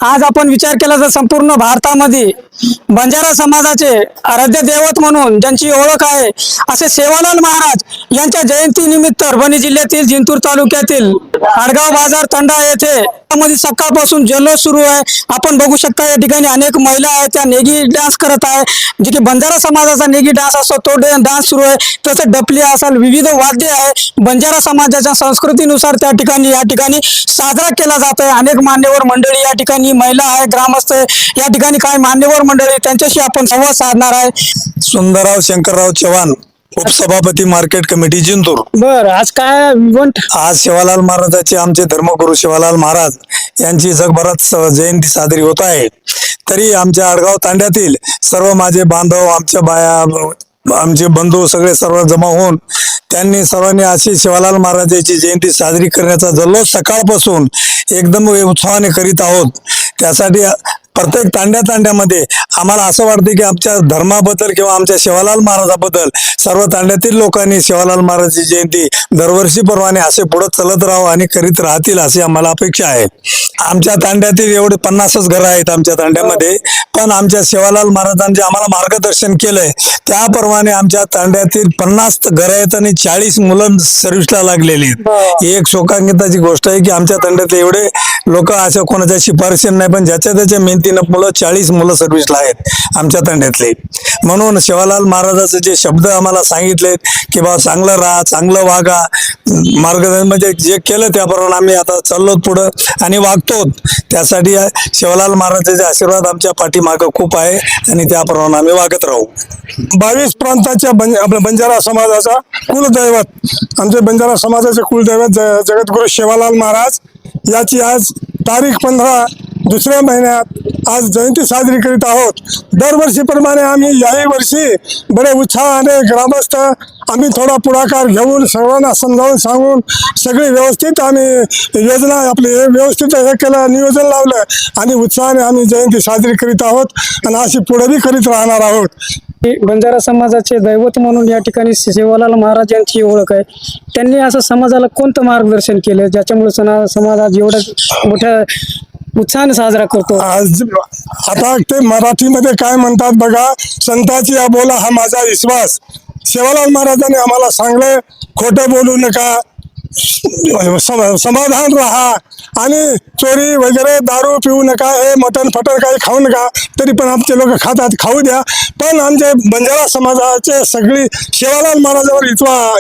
आज आपण विचार केला तर संपूर्ण भारतामध्ये बंजारा समाजाचे आराध्य दैवत म्हणून ज्यांची ओळख आहे असे सेवालाल महाराज यांच्या जयंती निमित्त परभणी जिल्ह्यातील जिंतूर तालुक्यातील आडगाव बाजार तंडा येथे मध्ये सकाळपासून जल्लोष सुरू आहे। आपण बघू शकता या ठिकाणी अनेक महिला आहेत, त्या नेगी डान्स करत आहे, जे की बंजारा समाजाचा नेगी डान्स असतो तो डान्स सुरू आहे। तसं डपली असेल, विविध वाद्य आहे, बंजारा समाजाच्या संस्कृतीनुसार त्या ठिकाणी या ठिकाणी साजरा केला जात आहे। अनेक मान्यवर मंडळी या ठिकाणी, महिला आहे, ग्रामस्थ या ठिकाणी, काय मान्यवर मंडळी त्यांच्याशी आपण संवाद साधणार आहे। सुंदरराव शंकरराव चव्हाण, उपसभापती मार्केट कमिटी जिंतूर। बर, आज काय इव्हेंट? आज शिवालाल महाराजांचे, आमचे धर्मगुरू शिवालाल महाराज यांची जगभरात जयंती साजरी होत आहे। तरी आमच्या आडगाव तांड्यातील सर्व माझे बांधव, आमच्या बाया, आमचे बंधू सगळे सर्व जमा होऊन त्यांनी सर्वांनी अशी शिवालाल महाराजांची जयंती साजरी करण्याचा जल्लोष सकाळपासून एकदम उत्साहाने करीत आहोत। त्यासाठी प्रत्येक तांड्यामध्ये आम्हाला असं वाटतं की आमच्या धर्माबद्दल किंवा आमच्या शिवालाल महाराजाबद्दल सर्व तांड्यातील लोकांनी शिवालाल महाराजांची जयंती दरवर्षीप्रमाणे असे पुढे चलत राहावं आणि करीत राहतील अशी आम्हाला अपेक्षा आहे। आमच्या तांड्यातील एवढे 50च घरं आहेत आमच्या तांड्यामध्ये, पण आमच्या शिवालाल महाराजांचे आम्हाला मार्गदर्शन केलंय त्याप्रमाणे आमच्या तांड्यातील 50 घरं आहेत आणि 40 मुलं सर्व्हिसला लागलेली आहेत। ही एक शोकांकिताची गोष्ट आहे की आमच्या तांड्यातले एवढे लोक अशा कोणाच्या शिफारशी नाही, पण ज्याच्या त्याच्या मेहनतीनं 40 मुलं सर्व्हिसला आहेत आमच्या तांड्यातले। म्हणून शिवालाल महाराजाचे जे शब्द आम्हाला सांगितलेत की बाबा चांगलं राहा, चांगलं वागा, मार्गदर्शन म्हणजे जे केलं त्याप्रमाणे आम्ही आता चाललो पुढं आणि वागतो। त्यासाठी शिवालाल महाराजांचे आशीर्वाद आमच्या पाठीमागं खूप आहे आणि त्याप्रमाणे आम्ही वागत राहू। 22 प्रांताच्या आपल्या बंजारा समाजाचा कुलदैवत, आमचे बंजारा समाजाचे कुलदैवत जगद्गुरू शिवालाल महाराज याची आज तारीख 15 दुसऱ्या महिन्यात आज जयंती साजरी करीत आहोत। दरवर्षीप्रमाणे आम्ही याही वर्षी बडे उत्साहाने ग्रामस्थ आम्ही थोडा पुढाकार घेऊन सर्वांना समजावून सांगून सगळी व्यवस्थित आम्ही योजना आपली व्यवस्थित हे केलं, नियोजन लावलं आणि उत्साहाने आम्ही जयंती साजरी करीत आहोत आणि अशी पुढेही करीत राहणार आहोत। बंजारा समाजाचे दैवत म्हणून या ठिकाणी शिवालाल महाराज यांची ओळख आहे। त्यांनी असं समाजाला कोणतं मार्गदर्शन केलं ज्याच्यामुळे समाज आज एवढ्या मोठ्या उत्साहाने साजरा करतो? आज आता ते मराठीमध्ये काय म्हणतात बघा, संताची बोला हा माझा विश्वास। शिवालाल महाराजांनी आम्हाला सांगले खोटं बोलू नका, समाधान राहा आणि चोरी वगैरे दारू पिऊ नका, हे मटण फटण काही खाऊ नका। तरी पण आमचे लोक खातात, खाऊ द्या, पण आमचे बंजारा समाजाचे सगळी शिवालाल महाराजावर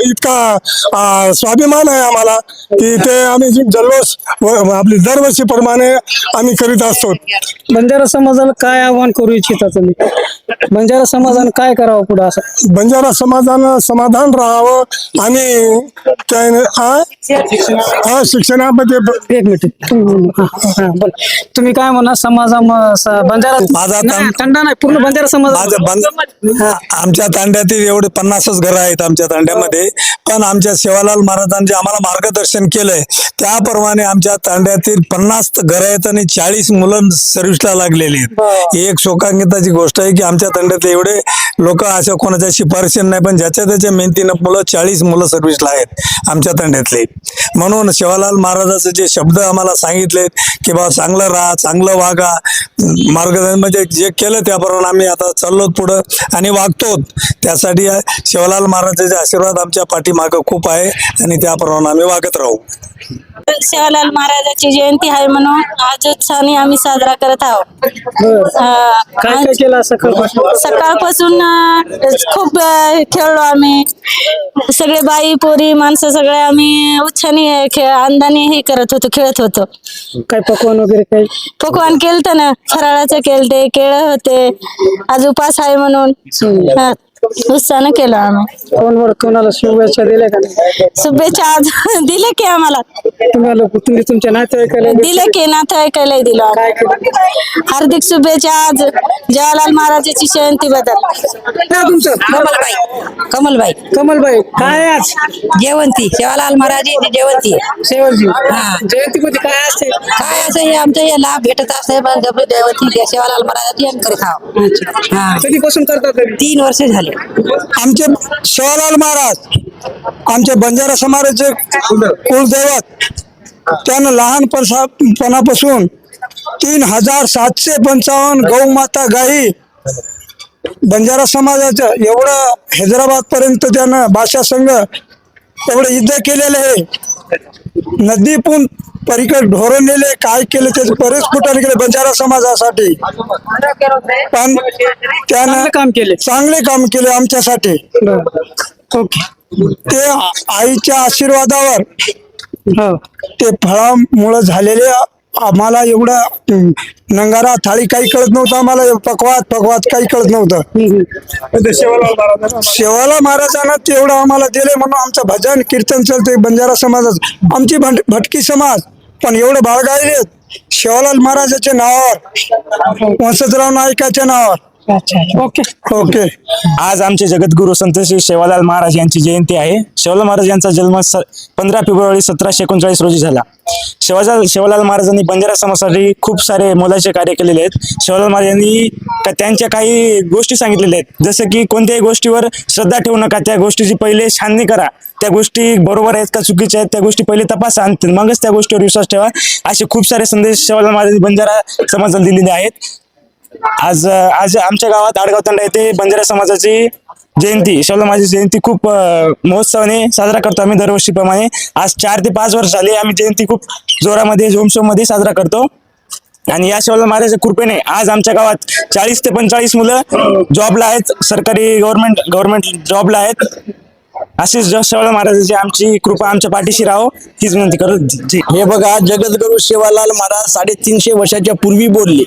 इतका स्वाभिमान आहे आम्हाला की ते आम्ही जल्लोष आपली दरवर्षीप्रमाणे आम्ही करीत असतो। बंजारा समाजाला काय आव्हान करू इच्छिता तुम्ही? बंजारा समाजानं काय करावं पुढे? असं बंजारा समाजानं समाधान राहावं आणि शिक्षणामध्ये एक मिनिट तुम्ही काय म्हणा? बंजारा माझा तांडा नाही, पूर्ण बंजारा समाज आमच्या तांड्यातील एवढे 50च घरं आहेत आमच्या तांड्यामध्ये, पण आमच्या शिवालाल महाराजांचे आम्हाला मार्गदर्शन केलंय त्याप्रमाणे आमच्या तांड्यातील 50 घरं आहेत आणि 40 मुलं सर्व्हिसला लागलेली आहेत। ही एक शोकांकिताची गोष्ट आहे की आमच्या तांड्यातले एवढे लोक अशा कोणाच्या शिफारशी नाही, पण ज्याच्या त्याच्या मेहनतीनं 40 मुलं सर्व्हिसला आहेत आमच्या तांड्यातले। म्हणून शिवालाल महाराजांचे जे शब्द आम्हाला सांगितलेत की बाबा चांगलं राहा, चांगलं वागा, मार्गदर्शन म्हणजे जे केलं त्याप्रमाणे आम्ही आता चाललो पुढं आणि वागतो। त्यासाठी शिवालाल महाराजांचे आशीर्वाद आमच्या पाठीमागं खूप आहे आणि त्याप्रमाणे आम्ही वागत राहू। शिवालाल महाराजाची जयंती आहे म्हणून आज उत्साहाने आम्ही साजरा करत आहोत। काय काय केलं सकाळपासून खूप खेळलो आम्ही, सगळे बाई पोरी माणसं सगळे आम्ही उत्साहाने आनंदाने हे करत होतो, खेळत होतो। काय पकवान वगैरे काही पकवान केलतं ना, फराळाचं केलते, केळ होते, आज उपास आहे म्हणून उत्साहानं केलं आम्ही। कोणाला शुभेच्छा दिल्या का? शुभेच्छा आज दिले की आम्हाला, तुम्ही तुमच्या नातेवाईकाला दिले की नातेवाईकाला दिलं। हार्दिक शुभेच्छा आज जवाहरलाल महाराजांची जयंती बद्दल। तुमचं कमलबाई कमलबाई, काय आज जयवंती शिवालाल महाराजांची जयवंती शेवटची हा। जयंतीमध्ये काय असते? काय असं हे आमचं हे लाभ भेटत असते, पण आपली जयवंती शिवालाल महाराजांची जयंती करीत आहोत। हा, कधीपासून करतात? 3 वर्ष झाले। आमचे शिवालाल महाराज आमचे बंजारा समाजाचे कुलदैवत, त्यानं लहानपणापासून 3,755 गौमाता गायी बंजारा समाजाचं एवढं हैदराबाद पर्यंत त्यानं भाषा संघ एवढं युद्ध केलेलं आहे. नदी पण पलीकडे ढोरण नेले, काय केले त्याचे बरेच कुठाने केले बंजारा समाजासाठी, पण त्यानं काम केले. चांगले काम केले आमच्यासाठी. ओके. ते आईच्या आशीर्वादावर हो. ते फळामुळं झालेले आम्हाला एवढं नंगारा थाळी काही कळत नव्हतं, आम्हाला पकवात काही कळत नव्हतं. शेवाला महाराजांना तेवढं आम्हाला दिले म्हणून आमचं भजन कीर्तन चालते बंजारा समाजात. आमची भटकी समाज पण एवढं बाळगायले शेवालाल महाराजाच्या नावावर, वंशजराव नाईकाच्या नावावर. ओके. ओके. आज आमचे जगद्गुरु संत श्री शेवालाल महाराज यांची जयंती आहे. शेवालाल महाराज यांचा जन्म 15 फेब्रुवारी 1739 रोजी झाला. शेवालाल महाराजांनी बंजारा समाजासाठी खूप सारे मोलाचे कार्य केलेले आहेत. शेवालाल महाराज यांनी त्यांच्या काही गोष्टी सांगितलेल्या आहेत, जसं की कोणत्याही गोष्टीवर श्रद्धा ठेवू नका, त्या गोष्टीची पहिले छाननी करा, त्या गोष्टी बरोबर आहेत का चुकीच्या आहेत त्या गोष्टी पहिले तपासा आणि मगच त्या गोष्टीवर विश्वास ठेवा. असे खूप सारे संदेश शेवालाल महाराजांनी बंजारा समाजाला दिलेले आहेत. आज आमच्या गावात आडगाव तांडा येथे बंजारा समाजाची जयंती, शेवालाल महाराजांची जयंती खूप महोत्सवाने साजरा करतो आम्ही दरवर्षीप्रमाणे. आज 4 ते 5 वर्ष झाले आम्ही जयंती खूप जोरामध्ये जोमशोमध्ये साजरा करतो. आणि या शेवालाल महाराजांच्या कृपेने आज आमच्या गावात 40 ते 45 मुलं जॉबला आहेत, सरकारी गव्हर्नमेंट जॉबला आहेत. अशीच शेवालाल महाराजांची आमची कृपा आमच्या पाठीशी राहो हीच विनंती करत. हे बघा, जगद्गुरु शेवालाल महाराज 350 वर्षाच्या पूर्वी बोलले.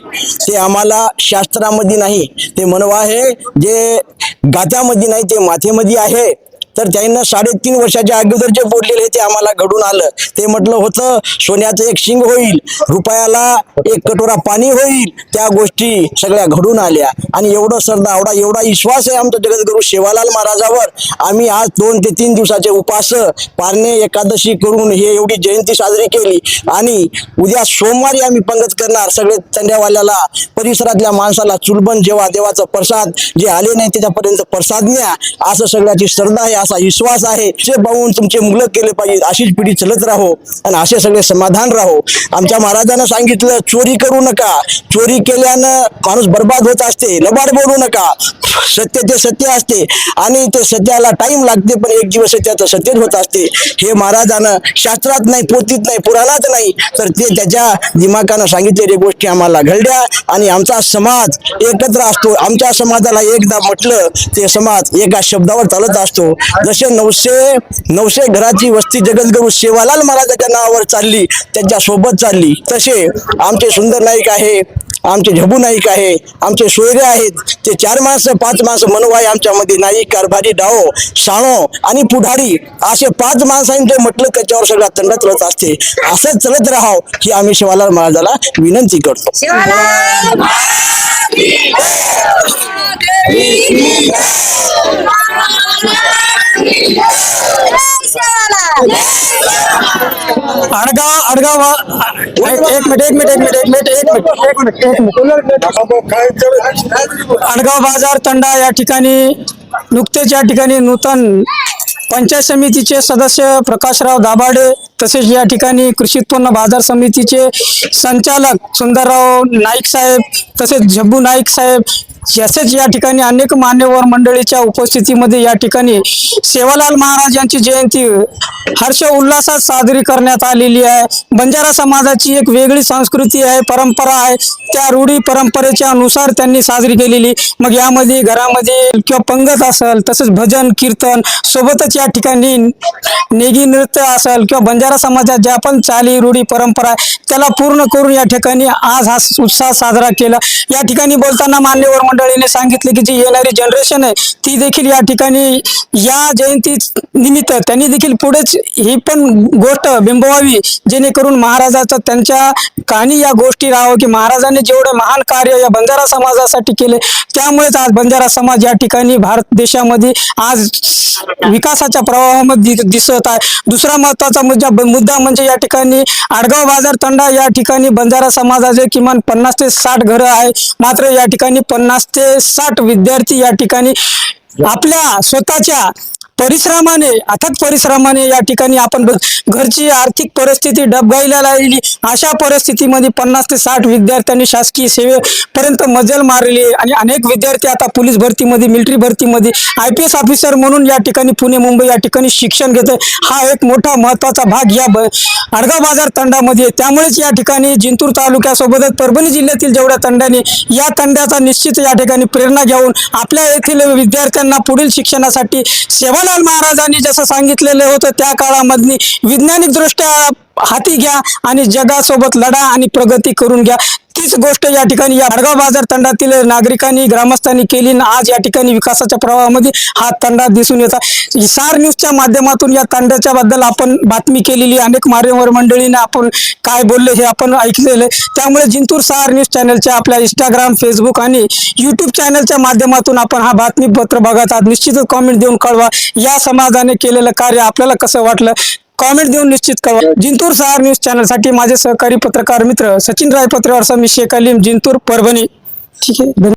ते आम्हाला शास्त्रामध्ये नाही, ते म्हणवा आहे जे गात्यामध्ये नाही, ते माथेमध्ये आहे. तर त्यांना 3.5 वर्षाच्या अगोदर जे बोललेले ते आम्हाला घडून आलं. ते म्हटलं होतं सोन्याचं एक शिंग होईल, रुपयाला एक कटोरा पाणी होईल. त्या गोष्टी सगळ्या घडून आल्या आणि एवढं श्रद्धा एवढा विश्वास आहे आमचा जगद्गुरु शेवालाल महाराजावर. आम्ही आज 2 ते 3 दिवसाचे उपास पारणे एकादशी करून हे एवढी जयंती साजरी केली आणि उद्या सोमवारी आम्ही पंगत करणार. सगळे तंड्यावाल्याला परिसरातल्या माणसाला चुलबन जेव्हा देवाचा प्रसाद जे आले नाही त्याच्यापर्यंत प्रसाद न्या, असं सगळ्याची श्रद्धा आहे, असा विश्वास आहे. ते पाहून तुमचे मुलं केले पाहिजे, अशीच पिढी चलत राहो आणि असे सगळे समाधान राहो. आमच्या महाराजांना सांगितलं चोरी करू नका, चोरी केल्यानं माणूस बर्बाद होत असते. लबाड बोलू नका, सत्य ते सत्य असते आणि ते सत्याला टाइम लागते, पण एक दिवस सत्याचं सत्यच होत असते. हे महाराजानं शास्त्रात नाही, पोथीत नाही, पुराणात नाही, तर ते त्याच्या दिमागानं सांगितलेल्या गोष्टी आम्हाला घडल्या आणि आमचा समाज एकत्र असतो. आमच्या समाजाला एकदा म्हटलं ते समाज एका शब्दावर चालत असतो. जसे 900 घराची वस्ती जगद्गुरु शेवालाल महाराजाच्या नावावर चालली, त्यांच्या सोबत चालली, तसे आमचे सुंदर नाईक आहे, आमचे झबू नाईक आहे, आमचे सोयरे आहेत. ते 4 माणसं 5 माणसं मनवाय आमच्यामध्ये नाईक, कारभारी, डाओ, साणो आणि पुढारी असे 5 माणसांनी जे म्हटलं त्याच्यावर सगळा तंड चलत असते. असंच चलत राहावं ही आम्ही शेवालाल महाराजाला विनंती करतो. आडगाव आडगाव बाजार तंडा या ठिकाणी नुकतेच या ठिकाणी नूतन पंचायत समितीचे सदस्य प्रकाशराव दाभाडे, तसेच या ठिकाणी कृषी उत्पन्न बाजार समितीचे संचालक सुंदरराव नाईक साहेब, तसेच झब्बू नाईक साहेब, तसेच या ठिकाणी अनेक मान्यवर मंडळीच्या उपस्थितीमध्ये या ठिकाणी शेवालाल महाराज यांची जयंती हर्ष उल्हासात साजरी करण्यात आलेली आहे. बंजारा समाजाची एक वेगळी संस्कृती आहे, परंपरा आहे, त्या रूढी परंपरेच्या अनुसार त्यांनी साजरी केलेली. मग यामध्ये घरामध्ये किंवा पंगत असेल, तसंच भजन कीर्तन सोबतच या ठिकाणी नेगी नृत्य असेल किंवा बंजारा समाजात ज्या पण चाली रूढी परंपरा आहे त्याला पूर्ण करून या ठिकाणी आज हा उत्साह साजरा केला. या ठिकाणी बोलताना मान्यवर मंडळीने सांगितले की जी येणारी जनरेशन आहे ती देखील या ठिकाणी या जयंती निमित्त त्यांनी देखील पुढेच ही पण गोष्ट बिंबवावी, जेणेकरून महाराजाचं त्यांच्या कहाणी या गोष्टी राहावं की महाराजांनी जेवढे महान कार्य या बंजारा समाजासाठी केले त्यामुळेच आज बंजारा समाज या ठिकाणी भारत देशामध्ये आज विकासाच्या प्रवाहामध्ये दिसत आहे. दुसरा महत्वाचा मुद्दा म्हणजे या ठिकाणी आडगाव बाजार तंडा या ठिकाणी बंजारा समाजाचे किमान 50 ते 60 घरं आहे, मात्र या ठिकाणी 50 ते 60 विद्यार्थी या ठिकाणी आपल्या स्वतःच्या परिश्रमाने, अथक परिश्रमाने या ठिकाणी आपण घरची आर्थिक परिस्थिती डबघाईला लागली, अशा परिस्थितीमध्ये 50 ते 60 विद्यार्थ्यांनी शासकीय सेवेपर्यंत मजल मारली आहे. आणि अनेक विद्यार्थी आता पोलीस भरतीमध्ये, मिलिटरी भरतीमध्ये, IPS ऑफिसर म्हणून या ठिकाणी पुणे मुंबई या ठिकाणी शिक्षण घेते. हा एक मोठा महत्वाचा भाग या आडगाव बाजार तंडामध्ये. त्यामुळेच या ठिकाणी जिंतूर तालुक्यासोबतच परभणी जिल्ह्यातील जेवढ्या तंडाने, या तंड्याचा निश्चित या ठिकाणी प्रेरणा घेऊन आपल्या येथील विद्यार्थ्यांना पुढील शिक्षणासाठी सेवालाल महाराजांनी जसं सांगितलेलं होतं त्या काळामधली वैज्ञानिक दृष्ट्या हाती घ्या आणि जगासोबत लढा आणि प्रगती करून घ्या. तीच गोष्ट या ठिकाणी या आडगाव बाजार तंडातील नागरिकांनी, ग्रामस्थांनी केली. आज या ठिकाणी विकासाच्या प्रवाहामध्ये हा तंडा दिसून येतात. सार न्यूजच्या माध्यमातून या तंड्याच्या बद्दल आपण बातमी केलेली, अनेक मान्यवर मंडळीने आपण काय बोलले हे आपण ऐकलेले. त्यामुळे जिंतूर सार न्यूज चॅनलच्या आपल्या इंस्टाग्राम, फेसबुक आणि युट्यूब चॅनलच्या माध्यमातून आपण हा बातमीपत्र बघत आहात. निश्चितच कॉमेंट देऊन कळवा या समाजाने केलेलं कार्य आपल्याला कसं वाटलं. कॉमेंट देऊन निश्चित कळवा. जिंतूर सहार न्यूज चॅनलसाठी माझे सहकारी पत्रकार मित्र सचिन रायपत्रेवर मी शेख अलीम, जिंतूर, परभणी. ठीक आहे.